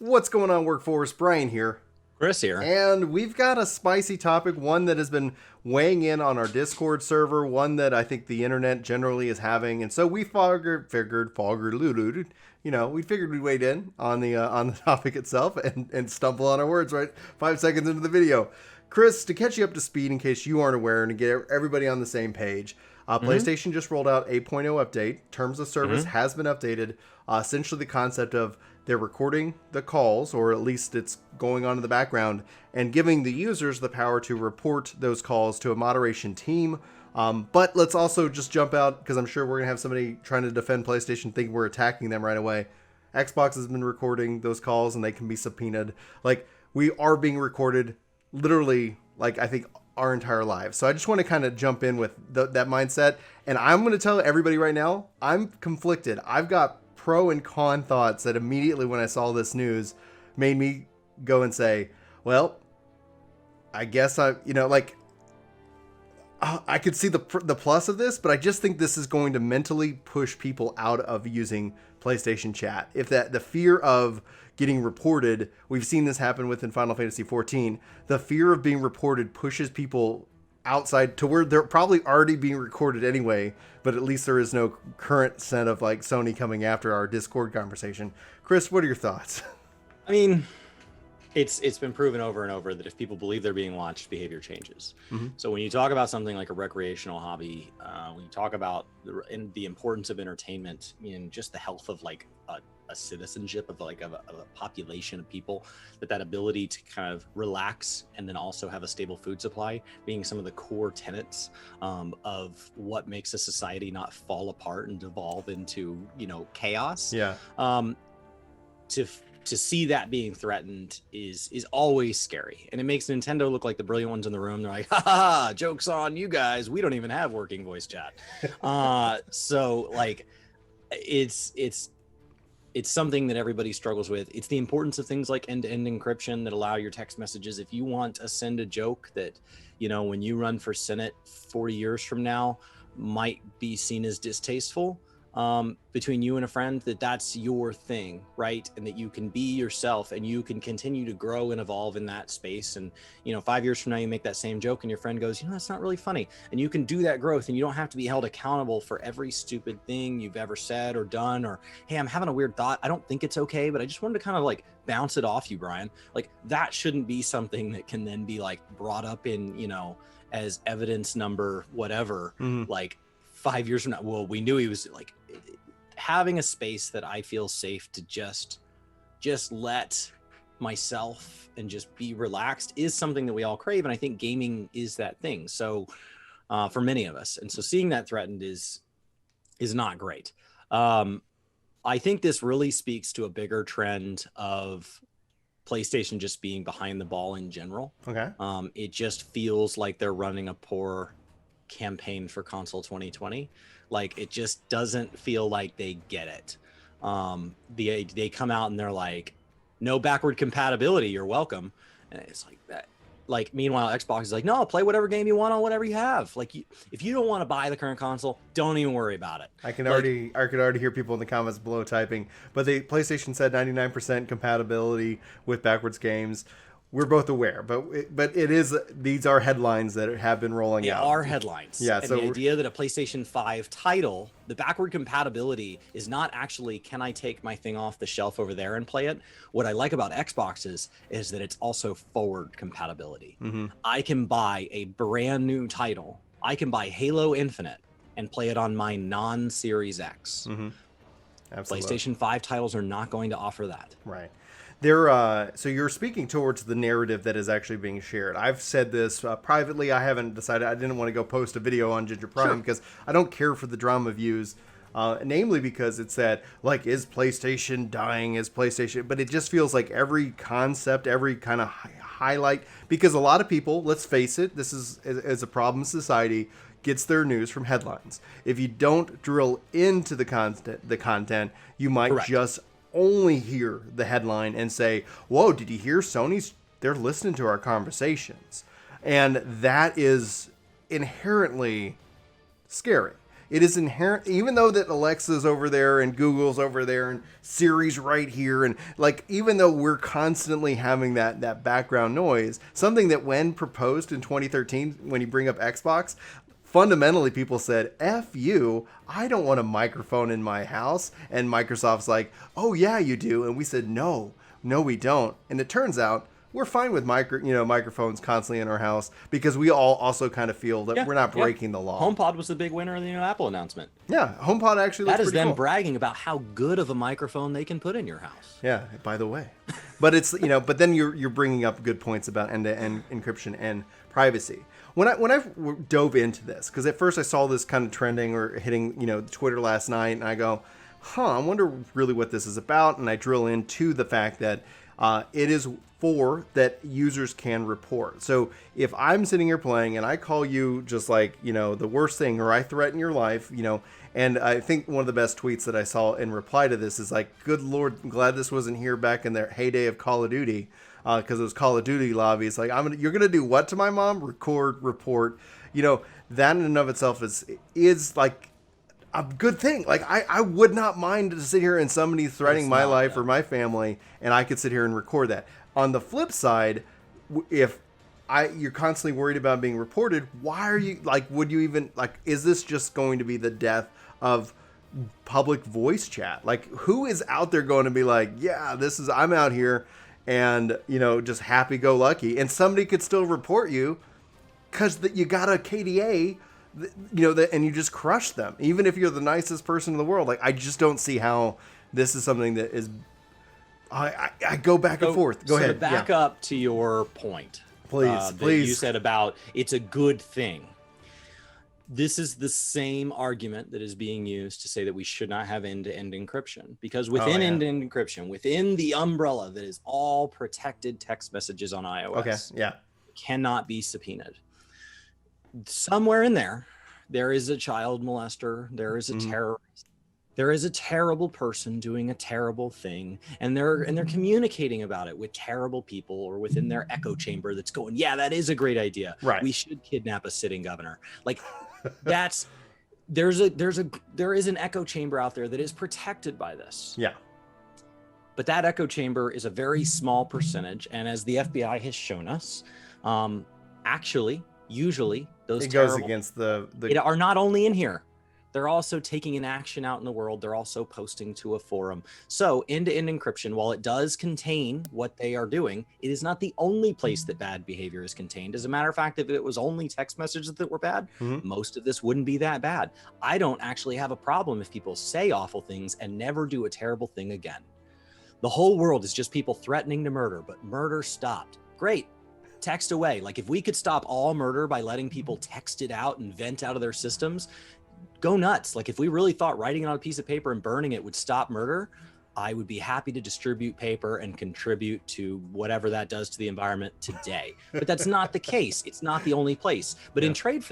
What's going on, Workforce? Brian here. Chris here. And we've got a spicy topic, one that has been weighing in on our Discord server, one that I think the internet generally is having. And so we we figured we'd wade in on the topic itself and stumble on our words right 5 seconds into the video. Chris, to catch you up to speed in case you aren't aware and to get everybody on the same page, PlayStation just rolled out 8.0 update. Terms of service has been updated. Essentially the concept of they're recording the calls, or at least it's going on in the background, and giving the users the power to report those calls to a moderation team. But let's also just jump out, because I'm sure we're going to have somebody trying to defend PlayStation thinking we're attacking them right away. Xbox has been recording those calls, and they can be subpoenaed. Like, we are being recorded literally, like, I think our entire lives. So I just want to kind of jump in with that mindset. And I'm going to tell everybody right now, I'm conflicted. I've got pro and con thoughts that immediately when I saw this news made me go and say, well, I guess I could see the plus of this, but I just think this is going to mentally push people out of using PlayStation chat. If the fear of getting reported, we've seen this happen within Final Fantasy XIV, the fear of being reported pushes people outside to where they're probably already being recorded anyway, but at least there is no current set of like Sony coming after our Discord conversation. Chris, what are your thoughts? I mean, it's been proven over and over that if people believe they're being watched, behavior changes. So when you talk about something like a recreational hobby, when you talk about the importance of entertainment in just the health of like a citizenship of a population of people, that ability to kind of relax and then also have a stable food supply being some of the core tenets of what makes a society not fall apart and devolve into chaos. To see that being threatened is always scary, and it makes Nintendo look like the brilliant ones in the room. They're like, ha ha, joke's on you guys, we don't even have working voice chat. So like it's something that everybody struggles with. It's the importance of things like end-to-end encryption that allow your text messages. If you want to send a joke that, when you run for Senate 40 years from now might be seen as distasteful between you and a friend, that's your thing, right? And that you can be yourself and you can continue to grow and evolve in that space. And, 5 years from now, you make that same joke and your friend goes, that's not really funny. And you can do that growth, and you don't have to be held accountable for every stupid thing you've ever said or done, or, hey, I'm having a weird thought. I don't think it's okay, but I just wanted to kind of like bounce it off you, Brian. Like, that shouldn't be something that can then be like brought up in, as evidence number, whatever, like 5 years from now. Well, we knew he was like, having a space that I feel safe to just let myself and just be relaxed is something that we all crave. And I think gaming is that thing. So for many of us. And so seeing that threatened is not great. I think this really speaks to a bigger trend of PlayStation just being behind the ball in general. Okay. It just feels like they're running a poor campaign for console 2020. Like, it just doesn't feel like they get it. They come out and they're like, no backward compatibility, you're welcome. And it's like that. Like, meanwhile, Xbox is like, no, play whatever game you want on whatever you have. Like, if you don't want to buy the current console, don't even worry about it. I could already hear people in the comments below typing, but the PlayStation said 99% compatibility with backwards games. We're both aware, but these are headlines that have been rolling out. They are headlines. Yeah. And So the idea that a PlayStation 5 title, the backward compatibility is not actually, can I take my thing off the shelf over there and play it? What I like about Xboxes is that it's also forward compatibility. I can buy a brand new title. I can buy Halo Infinite and play it on my non-Series X. Absolutely. PlayStation 5 titles are not going to offer that. Right. So you're speaking towards the narrative that is actually being shared. I've said this privately. I haven't decided. I didn't want to go post a video on Ginger Prime because I don't care for the drama views. Namely because it's that, like, is PlayStation dying? Is PlayStation? But it just feels like every concept, every kind of highlight, because a lot of people, let's face it, this is a problem in society, gets their news from headlines. If you don't drill into the content, you might just only hear the headline and say, whoa, did you hear they're listening to our conversations? And that is inherently scary. It is inherent, even though that Alexa's over there and Google's over there and Siri's right here, and like even though we're constantly having that background noise, something that when proposed in 2013, when you bring up Xbox, fundamentally people said, F you, I don't want a microphone in my house. And Microsoft's like, oh yeah, you do. And we said, no, we don't. And it turns out we're fine with microphones constantly in our house because we all also kind of feel that we're not breaking the law. HomePod was the big winner in the new Apple announcement. Yeah, HomePod actually looks that is pretty them cool. bragging about how good of a microphone they can put in your house. Yeah, by the way. But it's, but then you're bringing up good points about end-to-end encryption and privacy. When I dove into this, because at first I saw this kind of trending or hitting, Twitter last night, and I go, I wonder really what this is about. And I drill into the fact that it is for that users can report. So if I'm sitting here playing and I call you just like, the worst thing, or I threaten your life, and I think one of the best tweets that I saw in reply to this is like, good Lord, I'm glad this wasn't here back in their heyday of Call of Duty, because it was Call of Duty lobbies. Like, you're going to do what to my mom? Record, report, that in and of itself is like a good thing. Like I would not mind to sit here and somebody threatening my life or my family, and I could sit here and record that. On the flip side, if you're constantly worried about being reported, why are you would you even is this just going to be the death of public voice chat? Like, who is out there going to be like, yeah, I'm out here and just happy go lucky, and somebody could still report you because you got a KDA, and you just crush them, even if you're the nicest person in the world. Like, I just don't see how this is something that is. I go back and forth. Go ahead. To back up to your point, please. You said about it's a good thing. This is the same argument that is being used to say that we should not have end-to-end encryption, because within end-to-end encryption, within the umbrella that is all protected text messages on iOS, cannot be subpoenaed. Somewhere in there is a child molester, there is a terrorist, there is a terrible person doing a terrible thing, and they're communicating about it with terrible people or within their echo chamber that's going, yeah, that is a great idea. Right. We should kidnap a sitting governor. Like, there is an echo chamber out there that is protected by this. Yeah. But that echo chamber is a very small percentage, and as the FBI has shown us, usually those goes against the are not only in here. They're also taking an action out in the world. They're also posting to a forum. So end-to-end encryption, while it does contain what they are doing, it is not the only place that bad behavior is contained. As a matter of fact, if it was only text messages that were bad, most of this wouldn't be that bad. I don't actually have a problem if people say awful things and never do a terrible thing again. The whole world is just people threatening to murder, but murder stopped. Great. Text away. Like, if we could stop all murder by letting people text it out and vent out of their systems, go nuts. Like, if we really thought writing it on a piece of paper and burning it would stop murder, I would be happy to distribute paper and contribute to whatever that does to the environment today. But that's not the case. It's not the only place. But in trade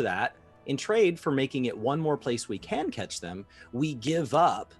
for making it one more place we can catch them, we give up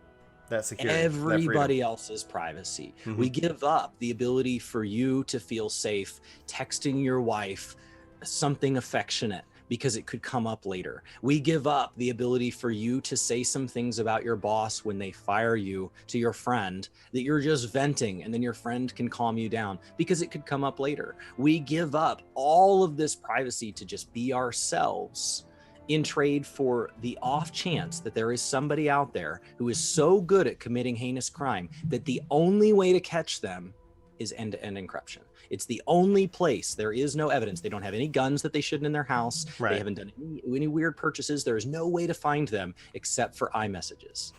that security, everybody else's privacy. We give up the ability for you to feel safe texting your wife something affectionate, because it could come up later. We give up the ability for you to say some things about your boss when they fire you to your friend that you're just venting, and then your friend can calm you down, because it could come up later. We give up all of this privacy to just be ourselves in trade for the off chance that there is somebody out there who is so good at committing heinous crime that the only way to catch them is end-to-end encryption. It's the only place. There is no evidence. They don't have any guns that they shouldn't in their house. Right. They haven't done any weird purchases. There is no way to find them except for iMessages.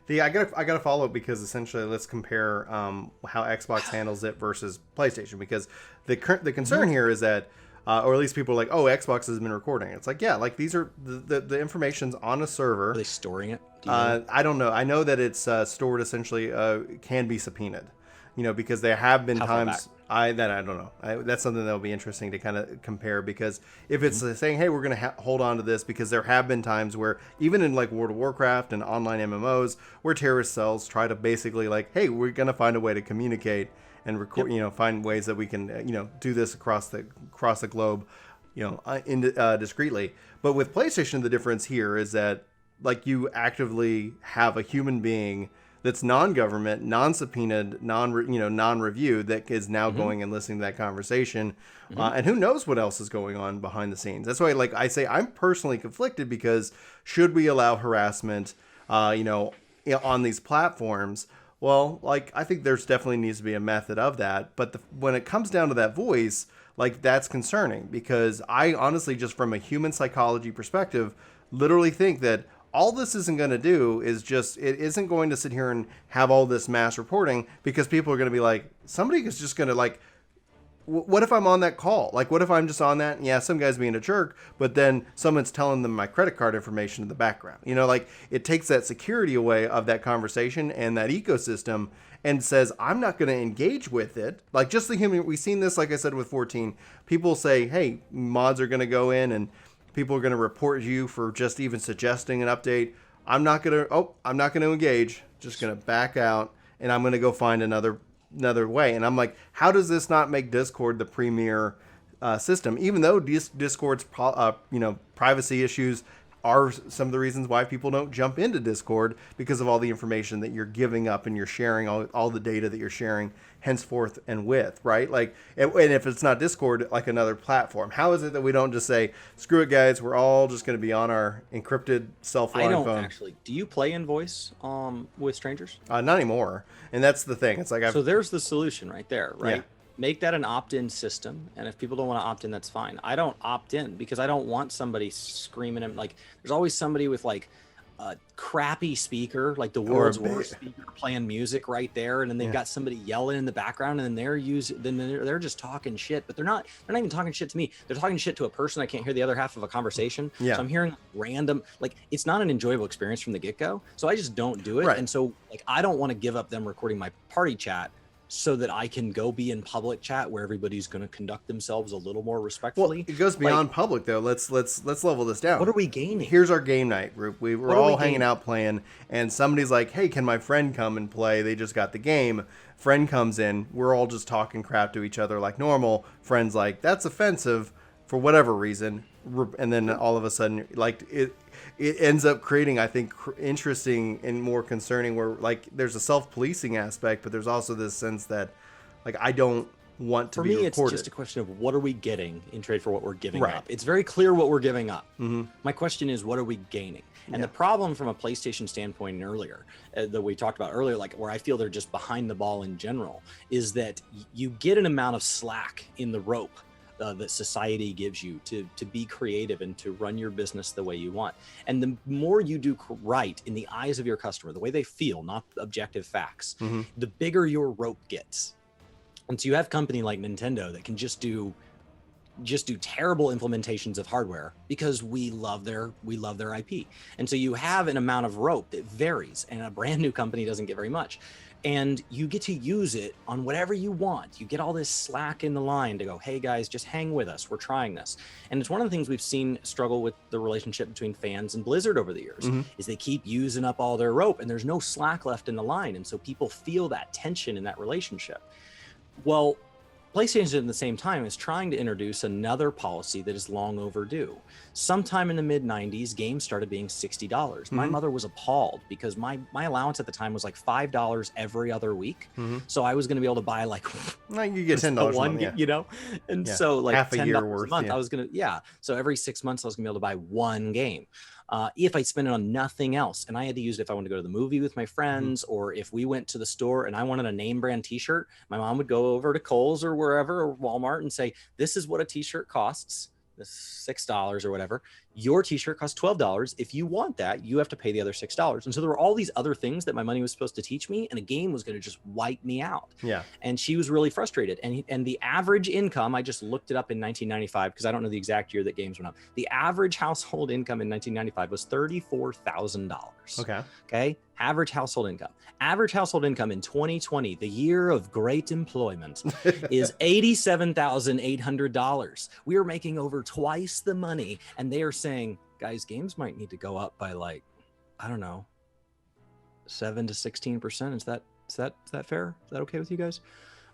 I gotta follow up, because essentially let's compare how Xbox handles it versus PlayStation, because the concern here is that or at least people are like, oh, Xbox has been recording. It's like, yeah, like these are the information's on a server. Are they storing it? I don't know. I know that it's stored essentially can be subpoenaed, because there have been times I don't know. That's something that will be interesting to kind of compare, because if it's saying, hey, we're going to hold on to this, because there have been times where even in like World of Warcraft and online MMOs where terrorist cells try to basically like, hey, we're going to find a way to communicate and record, find ways that we can, do this across the globe, discreetly. But with PlayStation, the difference here is that like you actively have a human being that's non-government, non-subpoenaed, non-reviewed that is now going and listening to that conversation, and who knows what else is going on behind the scenes. That's why, like I say, I'm personally conflicted because should we allow harassment, on these platforms? Well, like I think there's definitely needs to be a method of that, but when it comes down to that voice, like that's concerning because I honestly, just from a human psychology perspective, literally think that all this isn't going to do is it isn't going to sit here and have all this mass reporting because people are going to be like, somebody is just going to like, what if I'm on that call? Like, what if I'm just on that? And yeah, some guy's being a jerk, but then someone's telling them my credit card information in the background. Like it takes that security away of that conversation and that ecosystem and says, I'm not going to engage with it. Like just the human, we've seen this, like I said, with 14, people say, hey, mods are going to go in and people are going to report you for just even suggesting an update. I'm not going to engage, just going to back out and I'm going to go find another way. And I'm like, how does this not make Discord the premier system? Even though Discord's privacy issues are some of the reasons why people don't jump into Discord, because of all the information that you're giving up and you're sharing, all the data that you're sharing henceforth and with, right? Like, and if it's not Discord, like another platform, how is it that we don't just say, screw it, guys, we're all just going to be on our encrypted cell phone? I don't actually. Do you play in voice with strangers? Not anymore. And that's the thing. It's like so there's the solution right there, right? Yeah. Make that an opt-in system, and if people don't want to opt in, that's fine. I don't opt in because I don't want somebody screaming at, like, there's always somebody with like a crappy speaker, like the world's worst speaker, playing music right there, and then they've got somebody yelling in the background, and then they're just talking shit, but they're not even talking shit to me. They're talking shit to a person. I can't hear the other half of a conversation. So I'm hearing random, like, it's not an enjoyable experience from the get-go. So I just don't do it. Right. And so, like, I don't want to give up them recording my party chat so that I can go be in public chat where everybody's going to conduct themselves a little more respectfully. Well, it goes beyond public though. Let's level this down. What are we gaining? Here's our game night group. We're all hanging out playing, and somebody's like, "Hey, can my friend come and play? They just got the game." Friend comes in. We're all just talking crap to each other like normal. Friend's like, "That's offensive," for whatever reason, and then all of a sudden, like it ends up creating, I think, interesting and more concerning where, like, there's a self-policing aspect, but there's also this sense that, like, I don't want to be reported. For me, it's just a question of what are we getting in trade for what we're giving up. It's very clear what we're giving up. My question is, what are we gaining? And the problem from a PlayStation standpoint and earlier, that we talked about earlier, like where I feel they're just behind the ball in general, is that you get an amount of slack in the rope that society gives you to be creative and to run your business the way you want. And the more you do right in the eyes of your customer, the way they feel, not objective facts, the bigger your rope gets. And so you have a company like Nintendo that can just do terrible implementations of hardware because we love their IP. And so you have an amount of rope that varies, and a brand new company doesn't get very much. And you get to use it on whatever you want. You get all this slack in the line to go, hey guys, just hang with us. We're trying this. And it's one of the things we've seen struggle with the relationship between fans and Blizzard over the years, is they keep using up all their rope and there's no slack left in the line. And so people feel that tension in that relationship. Well, PlayStation at the same time is trying to introduce another policy that is long overdue. Sometime in the mid-90s, games started being $60. My mother was appalled because my allowance at the time was like $5 every other week. So I was going to be able to buy like you get $10 one, and so like half a year worth a month. I was going to so every 6 months I was going to be able to buy one game. If I spent it on nothing else, and I had to use it if I wanted to go to the movie with my friends, or if we went to the store and I wanted a name brand t-shirt, my mom would go over to Kohl's or wherever, or Walmart, and say, this is what a t-shirt costs. This $6 or whatever. Your t-shirt costs $12. If you want that, you have to pay the other $6. And so there were all these other things that my money was supposed to teach me, and a game was going to just wipe me out. Yeah. And she was really frustrated. And the average income, I just looked it up in 1995 because I don't know the exact year that games went up. The average household income in 1995 was $34,000. Okay. Average household income. Average household income in 2020, the year of great employment, is $87,800. We are making over twice the money, and they are saying, guys, games might need to go up by like, I don't know, 7 to 16%. Is that fair? Is that okay with you guys?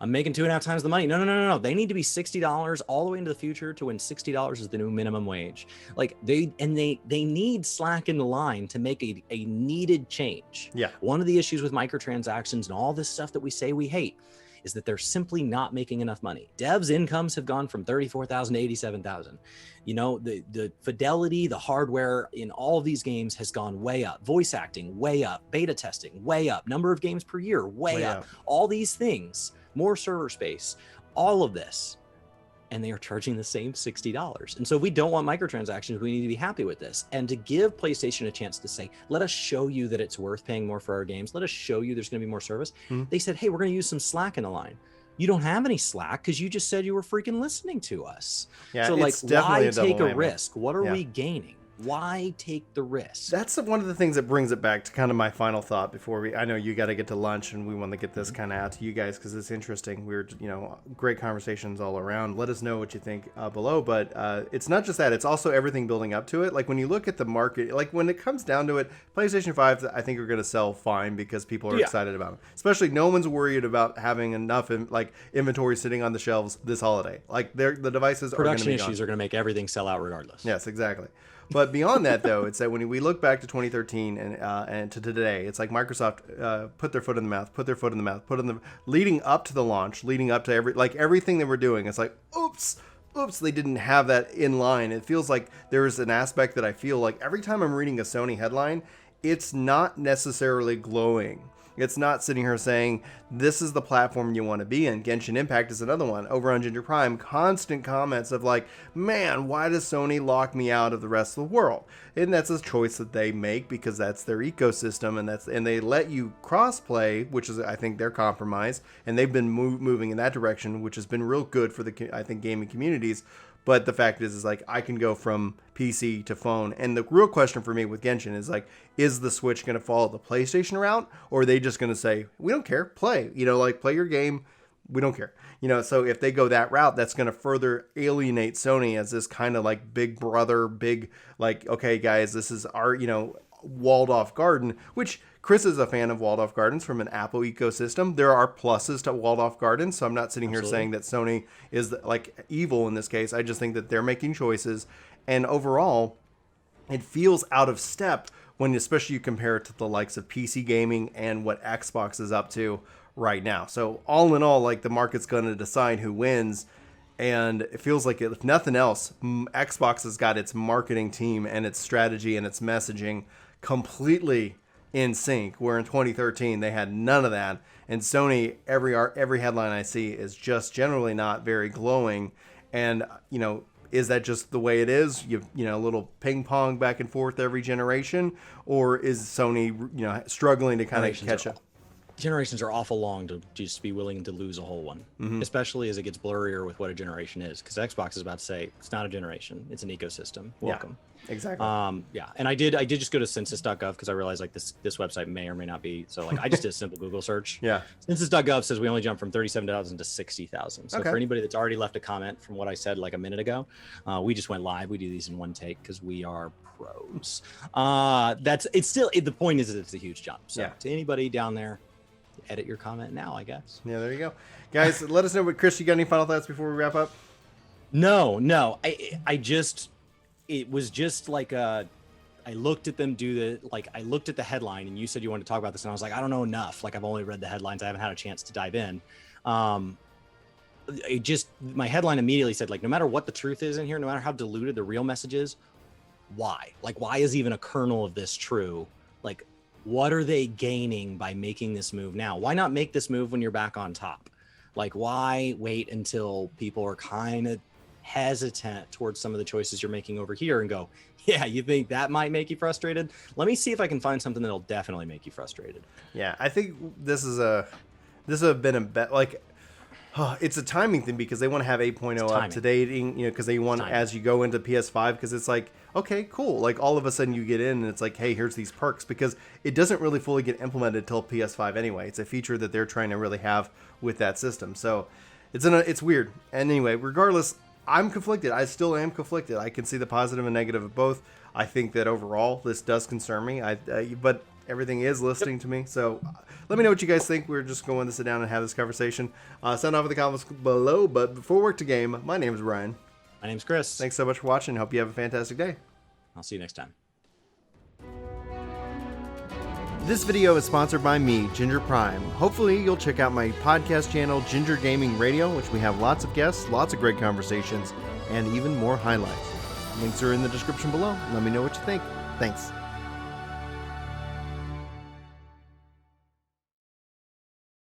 I'm making 2.5 times the money. No. They need to be $60 all the way into the future to when $60 is the new minimum wage. Like they need slack in the line to make a needed change. Yeah. One of the issues with microtransactions and all this stuff that we say we hate is that they're simply not making enough money. Devs' incomes have gone from 34,000 to 87,000. You know, the fidelity, the hardware in all of these games has gone way up. Voice acting, way up. Beta testing, way up. Number of games per year, way up. All these things, more server space, all of this. And they are charging the same $60. And so if we don't want microtransactions, we need to be happy with this. And to give PlayStation a chance to say, let us show you that it's worth paying more for our games. Let us show you there's going to be more service. They said, hey, we're going to use some slack in the line. You don't have any slack because you just said you were freaking listening to us. Yeah, so like, why take a whammy. risk? What are we gaining? Why take the risk? That's one of the things that brings it back to kind of my final thought before I know you got to get to lunch and we want to get this kind of out to you guys because it's interesting. We're, great conversations all around. Let us know what you think below, but it's not just that. It's also everything building up to it. Like when you look at the market, like when it comes down to it, PlayStation 5, I think are going to sell fine because people are excited about them. Especially no one's worried about having enough inventory sitting on the shelves this holiday. Like the devices production issues are going to make everything sell out regardless. Yes, exactly. But beyond that, though, it's that when we look back to 2013 and to today, it's like Microsoft put their foot in the mouth, leading up to the launch, leading up to everything they were doing. It's like, oops, they didn't have that in line. It feels like there's an aspect that I feel like every time I'm reading a Sony headline, it's not necessarily glowing. It's not sitting here saying, this is the platform you want to be in. Genshin Impact is another one. Over on Ginger Prime, constant comments of like, man, why does Sony lock me out of the rest of the world? And that's a choice that they make because that's their ecosystem and they let you cross-play, which is, I think, their compromise. And they've been moving in that direction, which has been real good for I think, gaming communities. But the fact is like, I can go from PC to phone. And the real question for me with Genshin is like, is the Switch going to follow the PlayStation route? Or are they just going to say, we don't care, play, play your game. We don't care. So if they go that route, that's going to further alienate Sony as this kind of like big brother, okay, guys, this is our, walled off garden, which Chris is a fan of walled off gardens from an Apple ecosystem. There are pluses to walled off gardens. So I'm not sitting here saying that Sony is like evil in this case. I just think that they're making choices. And overall, it feels out of step when especially you compare it to the likes of PC gaming and what Xbox is up to right now. So all in all, like the market's going to decide who wins. And it feels like, if nothing else, Xbox has got its marketing team and its strategy and its messaging completely in sync, where in 2013 they had none of that. And Sony, every headline I see is just generally not very glowing. And, is that just the way it is? A little ping pong back and forth every generation? Or is Sony, struggling to kind of catch up? Generations are awful long to just be willing to lose a whole one, especially as it gets blurrier with what a generation is. Because Xbox is about to say it's not a generation; it's an ecosystem. Welcome. Yeah, exactly. And I did just go to census.gov because I realized like this website may or may not be. So like I just did a simple Google search. Yeah. Census.gov says we only jumped from 37,000 to 60,000. So for anybody that's already left a comment from what I said like a minute ago, we just went live. We do these in one take because we are pros. The point is that it's a huge jump. So to anybody down there, edit your comment now, I guess. Yeah, there you go. Guys, let us know. But Chris, you got any final thoughts before we wrap up? No. It was just like I looked at them I looked at the headline and you said you wanted to talk about this and I was like, I don't know enough. Like I've only read the headlines. I haven't had a chance to dive in. My headline immediately said like, no matter what the truth is in here, no matter how diluted the real message is, why? Like, why is even a kernel of this true? Like, what are they gaining by making this move now? Why not make this move when you're back on top? Like, why wait until people are kind of hesitant towards some of the choices you're making over here and go, yeah, you think that might make you frustrated? Let me see if I can find something that'll definitely make you frustrated. Yeah, I think this has been a bet. Like, it's a timing thing because they want to have 8.0 up to dating, because they want as you go into PS5, because it's like, okay, cool. Like all of a sudden you get in and it's like, hey, here's these perks, because it doesn't really fully get implemented until PS5 anyway. It's a feature that they're trying to really have with that system. So it's weird. And anyway, regardless, I'm conflicted. I still am conflicted. I can see the positive and negative of both. I think that overall this does concern me. But Everything is listening to me. So let me know what you guys think. We're just going to sit down and have this conversation. Sound off in the comments below. But before work to game, my name is Ryan. My name's Chris. Thanks so much for watching. Hope you have a fantastic day. I'll see you next time. This video is sponsored by me, Ginger Prime. Hopefully you'll check out my podcast channel, Ginger Gaming Radio, which we have lots of guests, lots of great conversations, and even more highlights. Links are in the description below. Let me know what you think. Thanks.